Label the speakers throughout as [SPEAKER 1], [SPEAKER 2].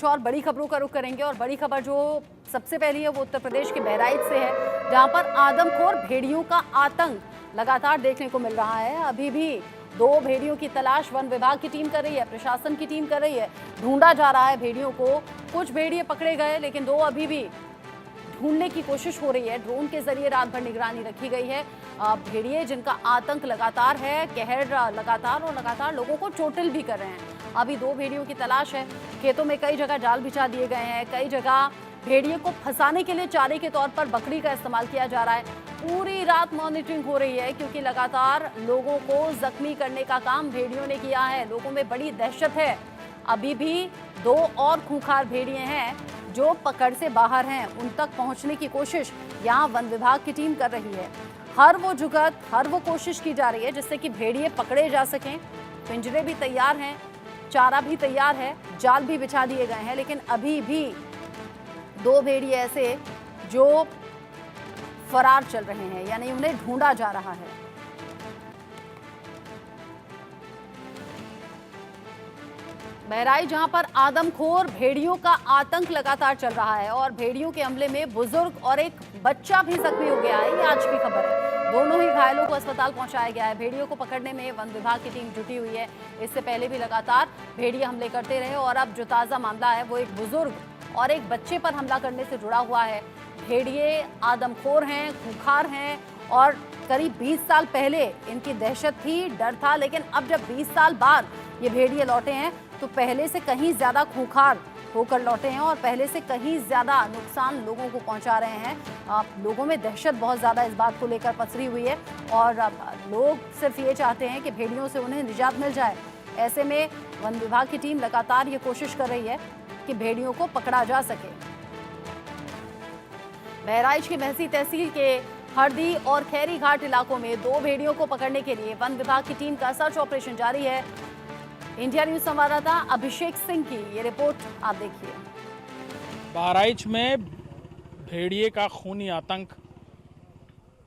[SPEAKER 1] और बड़ी खबरों का रुख करेंगे और बड़ी खबर जो सबसे पहली है वो उत्तर प्रदेश के बहराइच से है, जहां पर आदमखोर भेड़ियों का आतंक लगातार देखने को मिल रहा है। अभी भी 2 भेड़ियों की तलाश वन विभाग की टीम कर रही है, प्रशासन की टीम कर रही है। ढूंढा जा रहा है भेड़ियों को। कुछ भेड़िए पकड़े गए लेकिन 2 अभी भी ढूंढने की कोशिश हो रही है। ड्रोन के जरिए रात भर निगरानी रखी गई है। भेड़िए जिनका आतंक लगातार है, कहर लगातार लोगों को चोटिल भी कर रहे हैं। अभी 2 भेड़ियों की तलाश है। खेतों में कई जगह जाल बिछा दिए गए हैं, कई जगह भेड़िए को फंसाने के लिए चारे के तौर पर बकरी का इस्तेमाल किया जा रहा है। पूरी रात मॉनिटरिंग हो रही है क्योंकि लगातार लोगों को जख्मी करने का काम भेड़ियों ने किया है। लोगों में बड़ी दहशत है। अभी भी 2 और खूंखार भेड़िए हैं जो पकड़ से बाहर हैं। उन तक पहुंचने की कोशिश यहां वन विभाग की टीम कर रही है। हर वो जुगत, हर वो कोशिश की जा रही है जिससे कि भेड़िए पकड़े जा सकें। पिंजरे भी तैयार हैं, चारा भी तैयार है, जाल भी बिछा दिए गए हैं, लेकिन अभी भी 2 भेड़िए ऐसे जो फरार चल रहे हैं, यानी उन्हें ढूंढा जा रहा है। बहराइच जहां पर आदमखोर भेड़ियों का आतंक लगातार चल रहा है और भेड़ियों के हमले में बुजुर्ग और एक बच्चा भी जख्मी हो गया है, ये आज की खबर है। दोनों ही घायलों को अस्पताल पहुंचाया गया है। भेड़ियों को पकड़ने में वन विभाग की टीम जुटी हुई है। इससे पहले भी लगातार भेड़िए हमले करते रहे और अब जो ताजा मामला है वो एक बुजुर्ग और एक बच्चे पर हमला करने से जुड़ा हुआ है। भेड़िए आदमखोर हैं, खूंखार हैं और करीब 20 साल पहले इनकी दहशत थी, डर था, लेकिन अब जब 20 साल बाद ये भेड़िए लौटे हैं तो पहले से कहीं ज्यादा खूंखार होकर लौटे हैं और पहले से कहीं ज्यादा नुकसान लोगों को पहुंचा रहे हैं। लोगों में दहशत बहुत ज्यादा इस बात को लेकर पसरी हुई है और लोग सिर्फ ये चाहते हैं कि भेड़ियों से उन्हें निजात मिल जाए। ऐसे में वन विभाग की टीम लगातार ये कोशिश कर रही है कि भेड़ियों को पकड़ा जा सके। बहराइच की महसी तहसील के हरदी और खैरी घाट इलाकों में 2 भेड़ियों को पकड़ने के लिए वन विभाग की टीम का सर्च ऑपरेशन जारी है। इंडिया न्यूज संवाददाता अभिषेक सिंह की ये रिपोर्ट आप देखिए।
[SPEAKER 2] बहराइच में भेड़िए का खूनी आतंक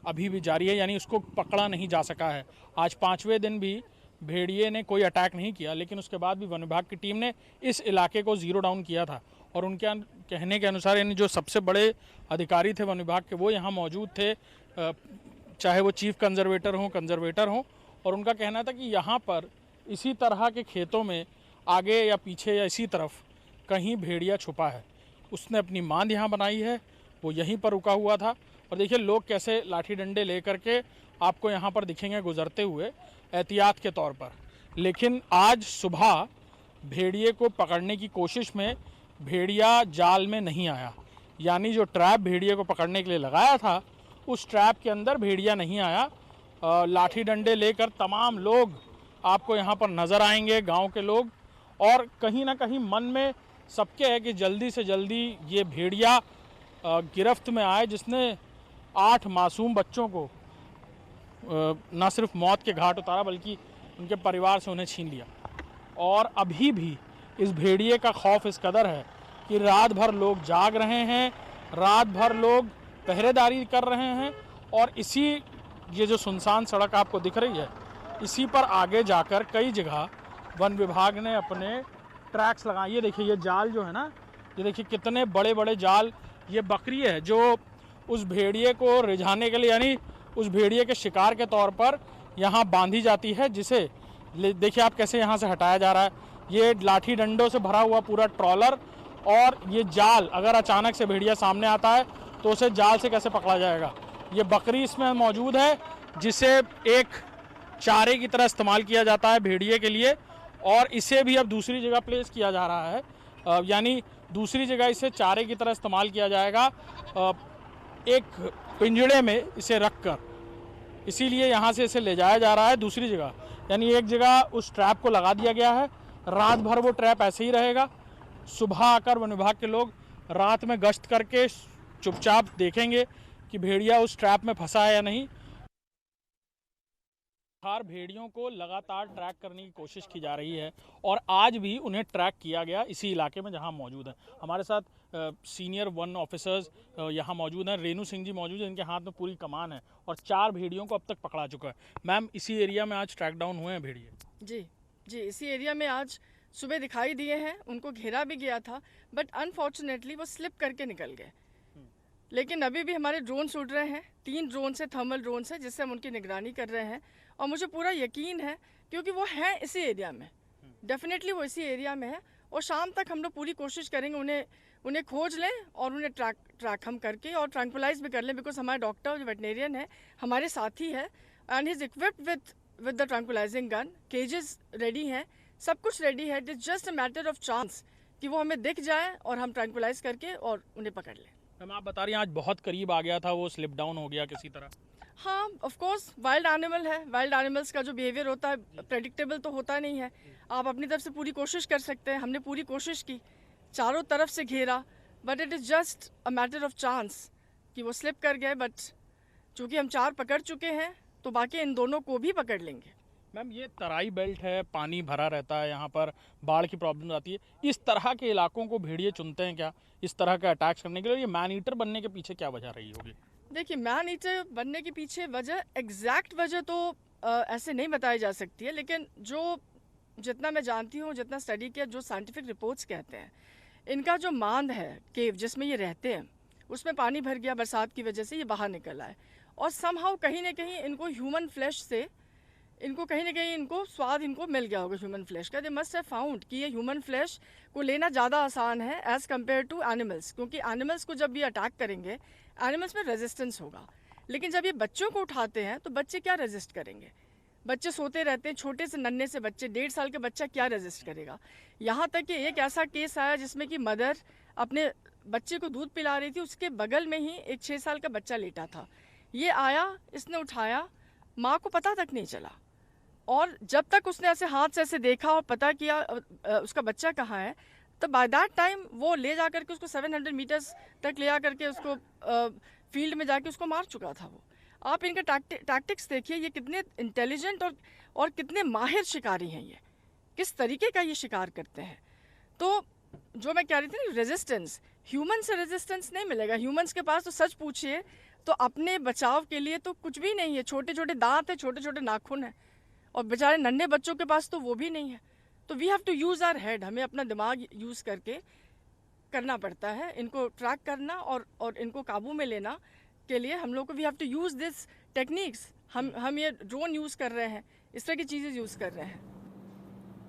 [SPEAKER 2] अभी भी जारी है, यानी उसको पकड़ा नहीं जा सका है। आज 5वें दिन भी भेड़िए ने कोई अटैक नहीं किया, लेकिन उसके बाद भी वन विभाग की टीम ने इस इलाके को जीरो डाउन किया था और उनके कहने के अनुसार, यानी जो सबसे बड़े अधिकारी थे वन विभाग के, वो यहाँ मौजूद थे, चाहे वो चीफ कंजर्वेटर हों, और उनका कहना था कि यहाँ पर इसी तरह के खेतों में आगे या पीछे या इसी तरफ कहीं भेड़िया छुपा है। उसने अपनी मांद यहाँ बनाई है, वो यहीं पर रुका हुआ था। और देखिए लोग कैसे लाठी डंडे लेकर के आपको यहाँ पर दिखेंगे गुजरते हुए एहतियात के तौर पर। लेकिन आज सुबह भेड़िए को पकड़ने की कोशिश में भेड़िया जाल में नहीं आया, यानी जो ट्रैप भेड़िए को पकड़ने के लिए लगाया था उस ट्रैप के अंदर भेड़िया नहीं आया। लाठी डंडे लेकर तमाम लोग आपको यहाँ पर नज़र आएंगे, गांव के लोग, और कहीं ना कहीं मन में सबके है कि जल्दी से जल्दी ये भेड़िया गिरफ्त में आए जिसने 8 मासूम बच्चों को न सिर्फ मौत के घाट उतारा बल्कि उनके परिवार से उन्हें छीन लिया। और अभी भी इस भेड़िए का खौफ इस कदर है कि रात भर लोग जाग रहे हैं, रात भर लोग पहरेदारी कर रहे हैं और ये जो सुनसान सड़क आपको दिख रही है, इसी पर आगे जाकर कई जगह वन विभाग ने अपने ट्रैक्स लगाए। ये देखिए, ये जाल जो है ना, ये देखिए कितने बड़े बड़े जाल। ये बकरी है जो उस भेड़िए को रिझाने के लिए, यानी उस भेड़िए के शिकार के तौर पर यहाँ बांधी जाती है, जिसे देखिए आप कैसे यहाँ से हटाया जा रहा है। ये लाठी डंडों से भरा हुआ पूरा ट्रॉलर, और ये जाल अगर अचानक से भेड़िया सामने आता है तो उसे जाल से कैसे पकड़ा जाएगा। ये बकरी इसमें मौजूद है जिसे एक चारे की तरह इस्तेमाल किया जाता है भेड़िए के लिए, और इसे भी अब दूसरी जगह प्लेस किया जा रहा है, यानी दूसरी जगह इसे चारे की तरह इस्तेमाल किया जाएगा, एक पिंजड़े में इसे रखकर। इसीलिए यहाँ से इसे ले जाया जा रहा है दूसरी जगह, यानी एक जगह उस ट्रैप को लगा दिया गया है, रात भर वो ट्रैप ऐसे ही रहेगा। सुबह आकर वन विभाग के लोग रात में गश्त करके चुपचाप देखेंगे कि भेड़िया उस ट्रैप में फंसा है या नहीं। भेड़ियों को लगातार ट्रैक करने की कोशिश की जा रही है और आज भी उन्हें ट्रैक किया गया इसी इलाके में जहां मौजूद है। हमारे साथ सीनियर वन ऑफिसर्स यहां मौजूद हैं। रेणु सिंह जी मौजूद हैं, इनके हाथ में पूरी कमान है और 4 भेड़ियों को अब तक पकड़ा चुका है। मैम, इसी एरिया में आज ट्रैक डाउन हुए हैं भेड़िए?
[SPEAKER 3] जी, इसी एरिया में आज सुबह दिखाई दिए हैं, उनको घेरा भी गया था, बट अनफॉर्चुनेटली वो स्लिप करके निकल गए। लेकिन अभी भी हमारे ड्रोन्स उड़ रहे हैं, 3 ड्रोन्स है, थर्मल ड्रोन्स है, जिससे हम उनकी निगरानी कर रहे हैं। और मुझे पूरा यकीन है क्योंकि वो हैं इसी एरिया में, डेफिनेटली वो इसी एरिया में है। और शाम तक हम लोग पूरी कोशिश करेंगे उन्हें खोज लें और उन्हें ट्रैक हम करके और ट्रैंकुलाइज भी कर लें, बिकॉज हमारे डॉक्टर जो वेटनेरियन है हमारे साथ ही है and he is equipped with the tranquillising gun. Cages ready हैं, सब कुछ रेडी है। It is just a matter of chance कि वो हमें दिख जाए और हम ट्रैंकुलाइज करके और उन्हें पकड़ लें।
[SPEAKER 2] मैम आप बता रही हैं आज बहुत करीब आ गया था, वो स्लिप डाउन हो गया किसी तरह।
[SPEAKER 3] हाँ, ऑफ कोर्स वाइल्ड एनिमल है, वाइल्ड एनिमल्स का जो बिहेवियर होता है प्रेडिक्टेबल तो होता नहीं है। आप अपनी तरफ से पूरी कोशिश कर सकते हैं, हमने पूरी कोशिश की, चारों तरफ से घेरा, but it is just a matter of chance कि वो स्लिप कर गए। बट चूँकि हम 4 पकड़ चुके हैं तो बाकी इन दोनों को भी पकड़ लेंगे।
[SPEAKER 2] मैम ये तराई बेल्ट है, पानी भरा रहता है, यहाँ पर बाढ़ की प्रॉब्लम आती है, इस तरह के इलाकों को भेड़िए चुनते हैं क्या इस तरह का अटैक्स करने के लिए? ये मैन ईटर बनने के पीछे क्या वजह रही होगी?
[SPEAKER 3] देखिए, मैन ईटर बनने के पीछे वजह, एग्जैक्ट वजह तो ऐसे नहीं बताई जा सकती है, लेकिन जितना मैं जानती हूँ, जितना स्टडी किया, जो साइंटिफिक रिपोर्ट्स कहते हैं, इनका जो मांद है, केव जिसमें ये रहते हैं, उसमें पानी भर गया बरसात की वजह से, ये बाहर निकल आए। और समहाउ कहीं ना कहीं इनको ह्यूमन फ्लैश से कहीं ना कहीं स्वाद मिल गया होगा ह्यूमन फ्लैश का। दे मस्ट हैव फाउंड कि ये ह्यूमन फ्लैश को लेना ज़्यादा आसान है एज़ कम्पेयर टू एनिमल्स, क्योंकि एनिमल्स को जब ये अटैक करेंगे, एनिमल्स में रेजिस्टेंस होगा। लेकिन जब ये बच्चों को उठाते हैं तो बच्चे क्या रेजिस्ट करेंगे? बच्चे सोते रहते हैं, छोटे से नन्हे से बच्चे, 1.5 साल के बच्चा क्या रेजिस्ट करेगा? यहाँ तक कि एक ऐसा केस आया जिसमें कि मदर अपने बच्चे को दूध पिला रही थी, उसके बगल में ही एक 6 साल का बच्चा लेटा था। ये आया, इसने उठाया, माँ को पता तक नहीं चला, और जब तक उसने ऐसे हाथ से ऐसे देखा और पता किया उसका बच्चा कहाँ है, तो बाय दैट टाइम वो ले जा करके उसको 700 मीटर्स तक ले जा करके उसको फील्ड में जाके उसको मार चुका था वो। आप इनका टैक्टिक्स देखिए, ये कितने इंटेलिजेंट और कितने माहिर शिकारी हैं, ये किस तरीके का ये शिकार करते हैं। तो जो मैं कह रही थी ना, रेजिस्टेंस, ह्यूमन से रेजिस्टेंस नहीं मिलेगा। ह्यूमंस के पास तो सच पूछिए तो अपने बचाव के लिए तो कुछ भी नहीं है, छोटे छोटे दांत है, छोटे छोटे नाखून है, और बेचारे नन्हे बच्चों के पास तो वो भी नहीं है। तो we have to use our head, हमें अपना दिमाग यूज़ करके करना पड़ता है, इनको ट्रैक करना और इनको काबू में लेना के लिए हम लोग को we have to use this techniques. हम ये ड्रोन यूज़ कर रहे हैं, इस तरह की चीज़ें यूज़ कर रहे हैं।